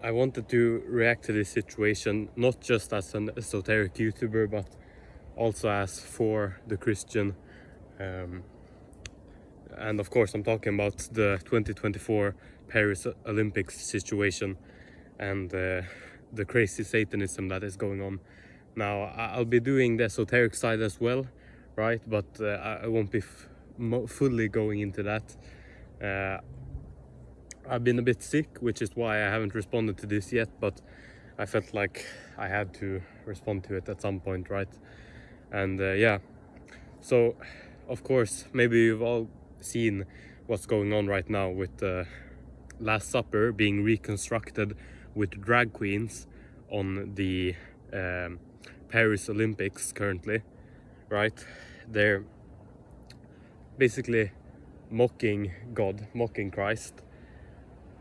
I wanted to react to this situation not just as an esoteric YouTuber, but also as for the Christian. And of course, I'm talking about the 2024 Paris Olympics situation and the crazy Satanism that is going on. Now, I'll be doing the esoteric side as well, right? But I won't be fully going into that. I've been a bit sick, which is why I haven't responded to this yet, but I felt like I had to respond to it at some point, right? And yeah, so of course, maybe you've all seen what's going on right now with the Last Supper being reconstructed with drag queens on the Paris Olympics currently, right? They're basically mocking God, mocking Christ,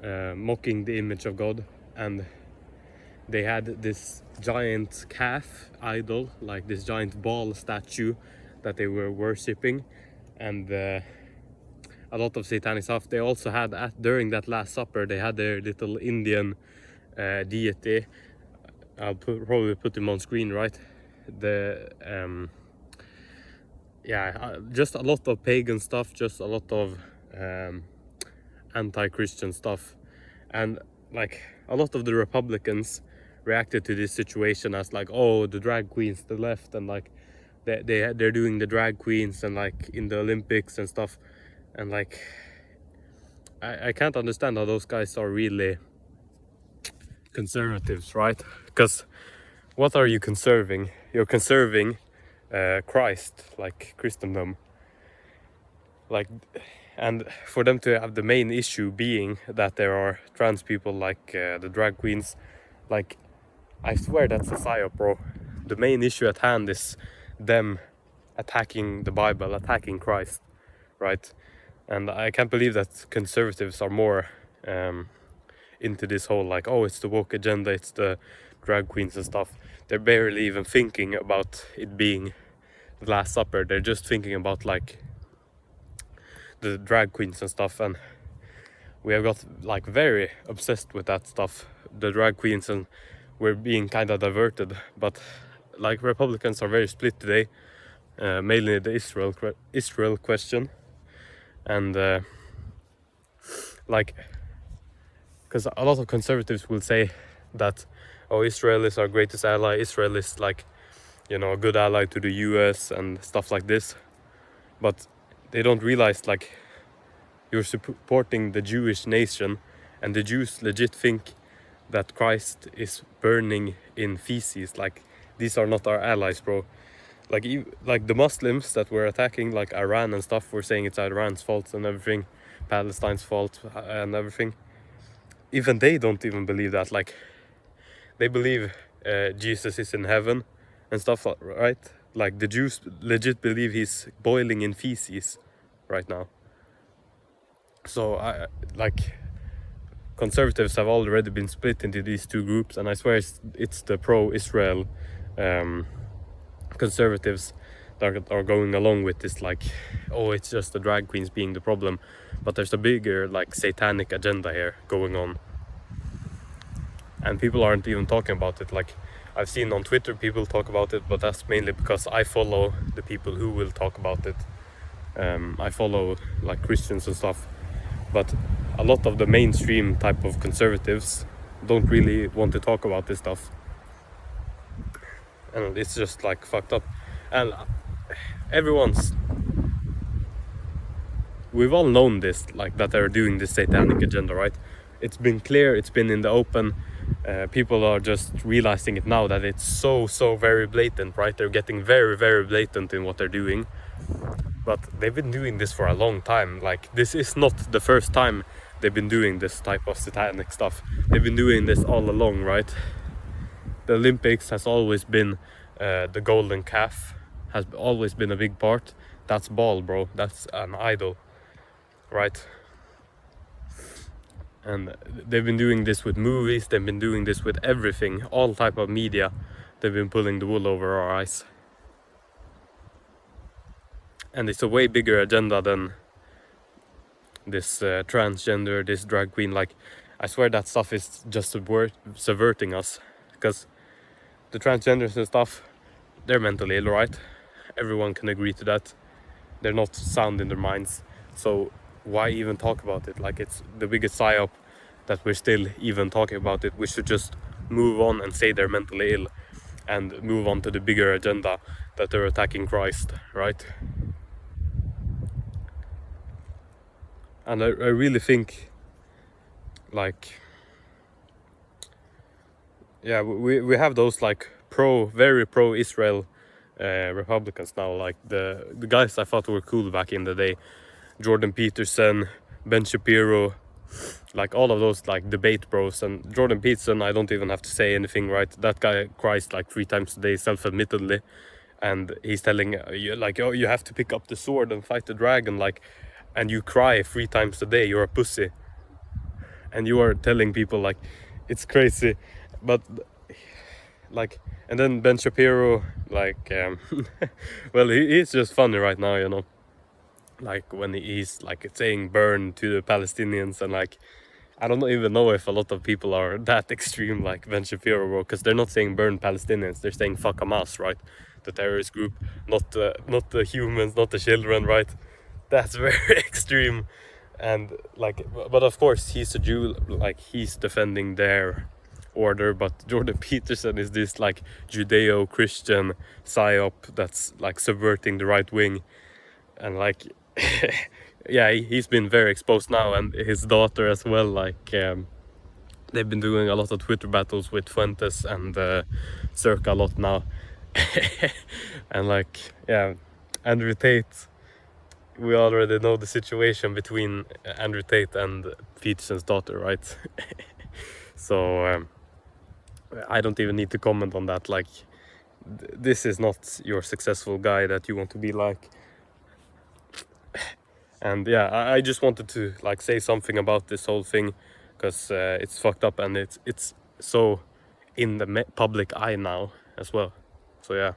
mocking the image of God, and they had this giant calf idol, like this giant ball statue that they were worshipping, and a lot of satanic stuff. They also had during that Last Supper, they had their little Indian deity. I'll probably put him on screen, right? Just a lot of pagan stuff, just a lot of anti-Christian stuff, and like a lot of the Republicans reacted to this situation as like, oh, the drag queens, the left, and like they're doing the drag queens and like in the Olympics and stuff, and like I can't understand how those guys are really conservatives, right? Because what are you conserving? You're conserving Christ, like Christendom, like, and for them to have the main issue being that there are trans people like the drag queens, like, I swear that's a psyop, bro. The main issue at hand is them attacking the Bible, attacking Christ, right? And I can't believe that conservatives are more into this whole like, oh, it's the woke agenda, it's the drag queens and stuff. They're barely even thinking about it being the Last Supper. They're just thinking about like the drag queens and stuff, and we have got like very obsessed with that stuff, the drag queens, and we're being kind of diverted. But like Republicans are very split today, mainly the Israel question, and like, because a lot of conservatives will say that, oh, Israel is our greatest ally, Israel is like, you know, a good ally to the US and stuff like this, but they don't realize like you're supporting the Jewish nation, and the Jews legit think that Christ is burning in feces. Like, these are not our allies, bro. Like the Muslims that were attacking like Iran and stuff were saying it's Iran's fault and everything, Palestine's fault and everything. Even they don't even believe that. Like, they believe Jesus is in heaven and stuff, right? Like, the Jews legit believe he's boiling in feces right now. So like, conservatives have already been split into these two groups, and I swear it's the pro-Israel conservatives that are going along with this, like, oh, it's just the drag queens being the problem, but there's a bigger like satanic agenda here going on, and people aren't even talking about it. Like, I've seen on Twitter people talk about it, but that's mainly because I follow the people who will talk about it. I follow like Christians and stuff, but a lot of the mainstream type of conservatives don't really want to talk about this stuff, and it's just like fucked up. And we've all known this, like, that they're doing this satanic agenda, right? It's been clear, it's been in the open. People are just realizing it now that it's so very blatant, right? They're getting very blatant in what they're doing, but they've been doing this for a long time. Like, this is not the first time they've been doing this type of satanic stuff. They've been doing this all along, right? The Olympics has always been the golden calf has always been a big part. That's ball, bro. That's an idol, right? And they've been doing this with movies, they've been doing this with everything, all type of media. They've been pulling the wool over our eyes, and it's a way bigger agenda than this transgender, this drag queen. Like, I swear that stuff is just subverting us, because the transgenders and stuff, they're mentally ill, right? Everyone can agree to that. They're not sound in their minds, so why even talk about it? Like, it's the biggest psyop that we're still even talking about it. We should just move on and say they're mentally ill and move on to the bigger agenda that they're attacking Christ, right? And I really think, like, yeah, we have those like very pro Israel Republicans now, like the guys I thought were cool back in the day, Jordan Peterson, Ben Shapiro, like all of those like debate bros. And Jordan Peterson, I don't even have to say anything, right? That guy cries like 3 times a day, self-admittedly, and he's telling you like, oh, you have to pick up the sword and fight the dragon, like, and you cry 3 times a day, you're a pussy. And you are telling people, like, it's crazy. But like, and then Ben Shapiro, like, well, he's just funny right now, you know, like when he's like saying burn to the Palestinians, and like, I don't even know if a lot of people are that extreme like Ben Shapiro, because they're not saying burn Palestinians, they're saying fuck Hamas, right? The terrorist group, not the humans, not the children, right? That's very extreme. And like, but of course he's a Jew, like he's defending their order. But Jordan Peterson is this like Judeo-Christian psyop that's like subverting the right wing, and like yeah, he's been very exposed now, and his daughter as well. Like they've been doing a lot of Twitter battles with Fuentes and Circa a lot now. And like, yeah, Andrew Tate, we already know the situation between Andrew Tate and Peterson's daughter, right? So I don't even need to comment on that. Like, this is not your successful guy that you want to be like. And yeah, I just wanted to like say something about this whole thing, because it's fucked up, and it's so in the public eye now as well. So yeah.